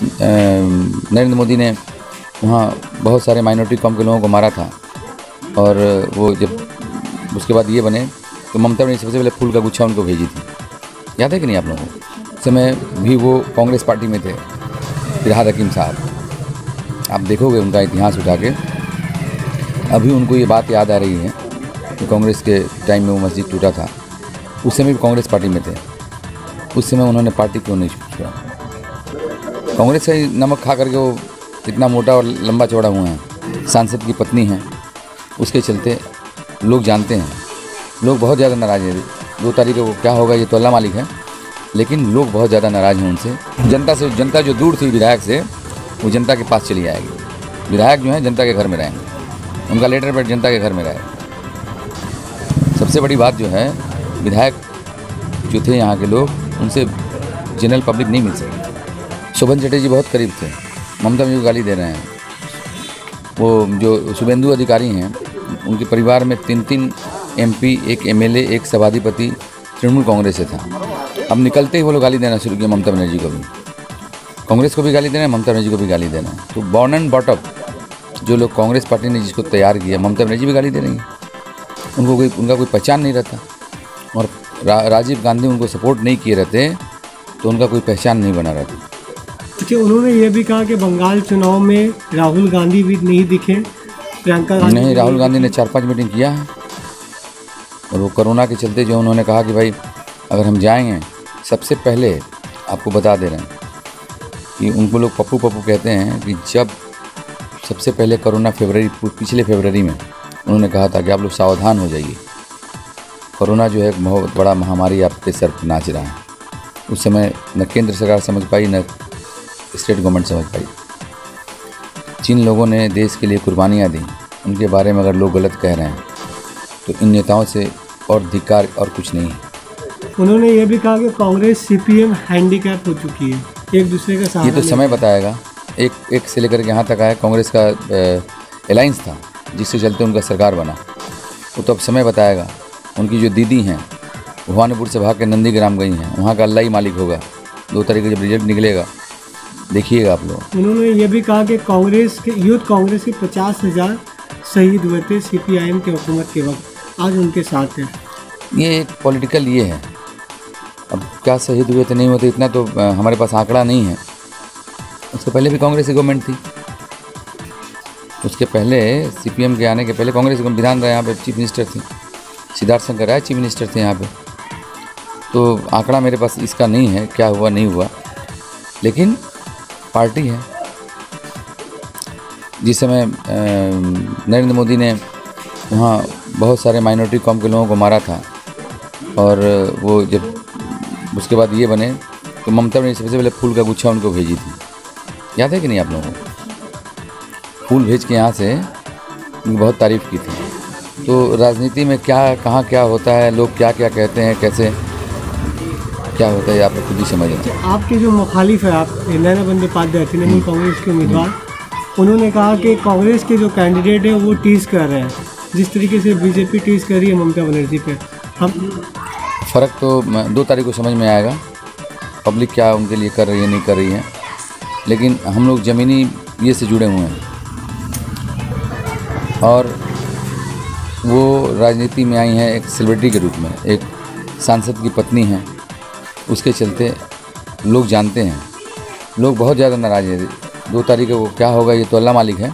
नरेंद्र मोदी ने वहाँ बहुत सारे माइनॉरिटी कॉम के लोगों को मारा था, और वो जब उसके बाद ये बने तो ममता ने सबसे पहले फूल का गुच्छा उनको भेजी थी। याद है कि नहीं आप लोगों को? उस समय भी वो कांग्रेस पार्टी में थे, फिरहाद हकीम साहब। आप देखोगे उनका इतिहास उठा के, अभी उनको ये बात याद आ रही है कि कांग्रेस के टाइम में वो मस्जिद टूटा था, उस समय भी कांग्रेस पार्टी में थे। उस समय उन्होंने पार्टी क्यों नहीं छोड़ा? कांग्रेस का ही नमक खा करके वो इतना मोटा और लंबा चौड़ा हुआ है। सांसद की पत्नी है, उसके चलते लोग जानते हैं, लोग बहुत ज़्यादा नाराज़ हैं। 2 तारीख को क्या होगा ये तो अल्लाह मालिक है, लेकिन लोग बहुत ज़्यादा नाराज़ हैं उनसे। जनता जो दूर थी विधायक से, वो जनता के पास चली आएगी। विधायक जो हैं जनता के घर में रहेंगे, उनका लेटर पैड जनता के घर में रहेगा। सबसे बड़ी बात जो है, विधायक जो थे यहाँ के लोग, उनसे जनरल पब्लिक नहीं मिल सकी। शोभन चटर्जी बहुत करीब थे, ममता जी को गाली दे रहे हैं। वो जो शुभेंदु अधिकारी हैं, उनके परिवार में 3 MP, 1 MLA, 1 सभाधिपति तृणमूल कांग्रेस से था। अब निकलते ही वो लोग गाली देना शुरू किया, ममता बनर्जी को भी, कांग्रेस को भी गाली देना है, ममता बनर्जी को भी गाली देना है। तो बॉर्न एंड बॉटअप जो लोग कांग्रेस पार्टी ने जिसको तैयार किया, ममता बनर्जी भी गाली दे रही है। उनका कोई पहचान नहीं रहता, और राजीव गांधी उनको सपोर्ट नहीं किए रहते तो उनका कोई पहचान नहीं बना रहता। अच्छा, उन्होंने ये भी कहा कि बंगाल चुनाव में राहुल गांधी भी नहीं दिखे, प्रियंका गांधी नहीं, राहुल गांधी ने 4-5 मीटिंग किया है, और वो कोरोना के चलते जो उन्होंने कहा कि भाई अगर हम जाएंगे, सबसे पहले आपको बता दे रहे हैं कि उनको लोग पप्पू कहते हैं कि जब सबसे पहले कोरोना पिछले फरवरी में उन्होंने कहा था कि आप लोग सावधान हो जाइए, कोरोना जो है एक बहुत बड़ा महामारी आपके सर पर नाच रहा है। उस समय न केंद्र सरकार समझ पाई, न स्टेट गवर्नमेंट समझ पाई। जिन लोगों ने देश के लिए कुर्बानियाँ दी, उनके बारे में अगर लोग गलत कह रहे हैं तो इन नेताओं से और धिक्कार और कुछ नहीं है। उन्होंने ये भी कहा कि कांग्रेस CPM हैंडीकैप हो चुकी है, एक दूसरे का सहारा। ये तो समय बताएगा। एक से लेकर के यहाँ तक आया, कांग्रेस का अलायंस था जिससे चलते उनका सरकार बना, वो तो अब समय बताएगा। उनकी जो दीदी हैं भवानीपुर से भाग के नंदीग्राम गई हैं, वहाँ का अल्लाह ही मालिक होगा। 2 तारीख को जब रिजल्ट निकलेगा देखिएगा आप लोग। उन्होंने ये भी कहा कि यूथ कांग्रेस के 50,000 शहीद हुए थे CPIM की हुकूमत के वक्त, आज उनके साथ है। ये एक पॉलिटिकल ये है, अब क्या शहीद हुए थे नहीं होते इतना तो हमारे पास आंकड़ा नहीं है। उसके पहले भी कांग्रेस की गवर्नमेंट थी, उसके पहले CPM के आने के पहले कांग्रेस विधान रहा, यहाँ पे चीफ मिनिस्टर थी, सिद्धार्थ शंकर राय चीफ मिनिस्टर थे यहाँ पे। तो आंकड़ा मेरे पास इसका नहीं है क्या हुआ नहीं हुआ, लेकिन पार्टी है। जिस समय नरेंद्र मोदी ने वहाँ बहुत सारे माइनॉरिटी कॉम के लोगों को मारा था, और वो जब उसके बाद ये बने तो ममता ने सबसे पहले फूल का गुच्छा उनको भेजी थी। याद है कि नहीं आप लोगों को? फूल भेज के यहाँ से बहुत तारीफ़ की थी। तो राजनीति में कहाँ क्या होता है, लोग क्या कहते हैं, कैसे क्या होता है, आप खुद ही समझ लें। आपके जो मुखालिफ है, आप नैना बंदोपाध्याय तृणमूल कांग्रेस के उम्मीदवार, उन्होंने कहा कि कांग्रेस के जो कैंडिडेट है वो टीज़ कर रहे हैं, जिस तरीके से BJP टीज़ कर रही है ममता बनर्जी पे। हम फ़र्क तो 2 तारीख को समझ में आएगा, पब्लिक क्या उनके लिए कर रही है नहीं कर रही है, लेकिन हम लोग ज़मीनी ये से जुड़े हुए हैं, और वो राजनीति में आई हैं एक सेलिब्रिटी के रूप में। एक सांसद की पत्नी हैं, उसके चलते लोग जानते हैं, लोग बहुत ज़्यादा नाराज़ हैं। 2 तारीख को क्या होगा ये तो अल्लाह मालिक है,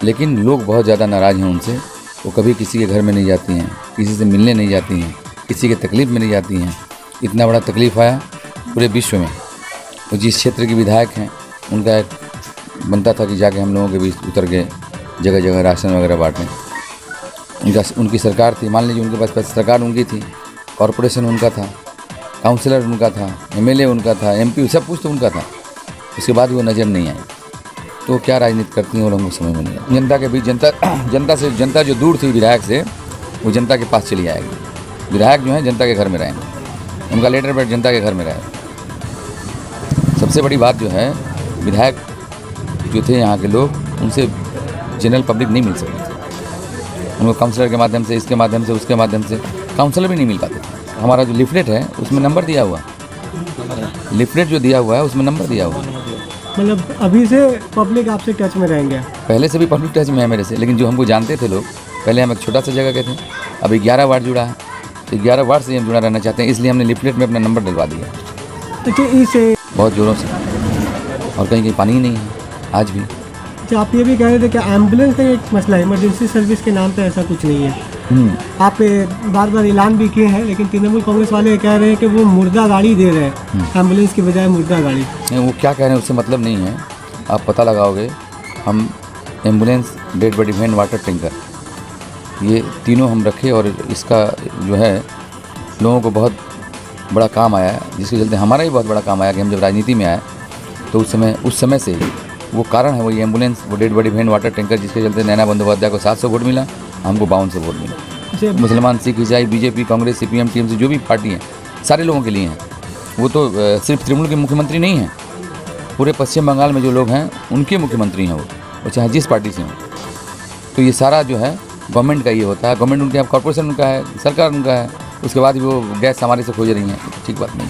लेकिन लोग बहुत ज़्यादा नाराज़ हैं उनसे। वो कभी किसी के घर में नहीं जाती हैं, किसी से मिलने नहीं जाती हैं, किसी के तकलीफ़ में नहीं जाती हैं। इतना बड़ा तकलीफ़ आया पूरे विश्व में। वो जिस क्षेत्र की विधायक हैं, उनका एक बनता था कि जाके हम लोगों के बीच उतर के जगह जगह राशन वगैरह बांटें। उनकी सरकार थी, मान लीजिए उनके पास सरकार उनकी थी, कॉरपोरेशन उनका था, काउंसलर उनका था, MLA उनका था, MP सब कुछ तो उनका था। उसके बाद वो नज़र नहीं आई, तो क्या राजनीति करती हैं वो लोगों को समझ में नहीं आया। जनता के बीच जनता जो दूर थी विधायक से, वो जनता के पास चली आएगी। विधायक जो हैं जनता के घर में रहेंगे, उनका लेटर पैड जनता के घर में रहेगा। सबसे बड़ी बात जो है, विधायक जो थे यहाँ के लोग, उनसे जनरल पब्लिक नहीं मिल सकती थी। उनको काउंसलर के माध्यम से, इसके माध्यम से, उसके माध्यम से काउंसलर भी नहीं मिल पाते थे। हमारा जो लिफलेट है उसमें नंबर दिया हुआ है, लिफलेट जो दिया हुआ है उसमें नंबर दिया हुआ है। मतलब अभी से पब्लिक आपसे टच में रहेंगे? पहले से भी पब्लिक टच में है मेरे से, लेकिन जो हमको जानते थे लोग, पहले हम एक छोटा सा जगह के थे, अभी 11 वार्ड जुड़ा है, तो 11 वार्ड से हम जुड़ा रहना चाहते हैं, इसलिए हमने लिफलेट में अपना नंबर डलवा दिया अच्छा, इस बहुत ज़ोरों से, और कहीं कहीं पानी ही नहीं है आज भी। अच्छा, आप ये भी कह रहे थे कि एम्बुलेंस का एक मसला है, इमरजेंसी सर्विस के नाम पे ऐसा कुछ नहीं है। आप बार बार ऐलान भी किए हैं, लेकिन तृणमूल कांग्रेस वाले कह रहे हैं कि वो मुर्दा गाड़ी दे रहे हैं एम्बुलेंस की बजाय मुर्दा गाड़ी। नहीं, वो क्या कह रहे हैं उससे मतलब नहीं है, आप पता लगाओगे। हम ambulance, dead body van, water tanker, ये तीनों हम रखे, और इसका जो है लोगों को बहुत बड़ा काम आया, जिसके चलते हमारा भी बहुत बड़ा काम आया कि हम जब राजनीति में आए तो उस समय से वो कारण है, वो ये एम्बुलेंस, वो dead body van, water tanker, जिसके चलते नैना बंदोपाध्याय को 700 वोट मिला, हमको 52 वोट मिला। मुसलमान, सिख, ईसाई, बीजेपी, कांग्रेस, CPM, TMC जो भी पार्टी हैं, सारे लोगों के लिए हैं। वो तो सिर्फ तृणमूल के मुख्यमंत्री नहीं हैं, पूरे पश्चिम बंगाल में जो लोग हैं उनके मुख्यमंत्री हैं वो चाहे जिस पार्टी से हों। तो ये सारा जो है गवर्नमेंट का ये होता है, गवर्नमेंट उनके यहाँ, कॉर्पोरेशन उनका है, सरकार उनका है, उसके बाद भी वो गैस हमारे से खोज रही हैं, ठीक बात नहीं।